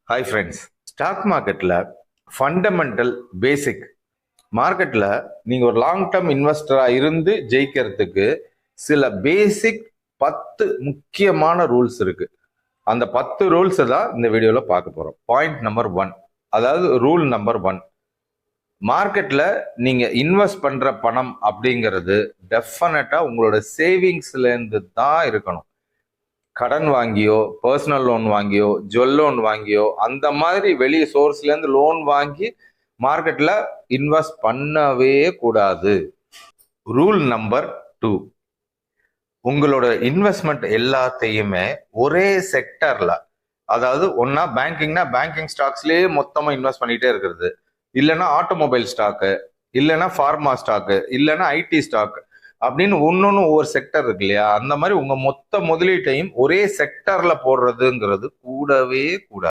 Hi friends. Stock மார்க்கெட்டில் fundamental பேசிக் மார்க்கெட்டில் நீங்கள் ஒரு லாங் டேர்ம் இன்வெஸ்டராக இருந்து ஜெயிக்கிறதுக்கு சில பேசிக் 10 முக்கியமான ரூல்ஸ் இருக்கு. அந்த 10 ரூல்ஸை தான் இந்த வீடியோவில் பார்க்க போகிறோம். பாயிண்ட் நம்பர் 1, அதாவது ரூல் நம்பர் 1, மார்க்கெட்டில் நீங்கள் இன்வெஸ்ட் பண்ணுற பணம் அப்படிங்கிறது டெஃபினட்டாக உங்களோட சேவிங்ஸ்லேருந்து தான் இருக்கணும். கடன் வாங்கியோ, பர்சனல் லோன் வாங்கியோ, ஜுவல் லோன் வாங்கியோ, அந்த மாதிரி வெளியே சோர்ஸ்லேருந்து லோன் வாங்கி மார்க்கெட்டில் இன்வெஸ்ட் பண்ணவே கூடாது. ரூல் நம்பர் 2, உங்களோட இன்வெஸ்ட்மெண்ட் எல்லாத்தையுமே ஒரே செக்டர்ல, அதாவது ஒன்னா பேங்கிங்னா பேங்கிங் ஸ்டாக்ஸ்லயே மொத்தமா இன்வெஸ்ட் பண்ணிட்டே இருக்கிறது, இல்லைன்னா ஆட்டோமொபைல் ஸ்டாக்கு, இல்லைன்னா ஃபார்மா ஸ்டாக்கு, இல்லைன்னா ஐடி ஸ்டாக் அப்படின்னு ஒன்னொன்னு ஒவ்வொரு செக்டர் இருக்கு இல்லையா? அந்த மாதிரி உங்க மொத்த முதலீட்டையும் ஒரே செக்டர்ல போடுறதுங்கிறது கூடவே கூடாது.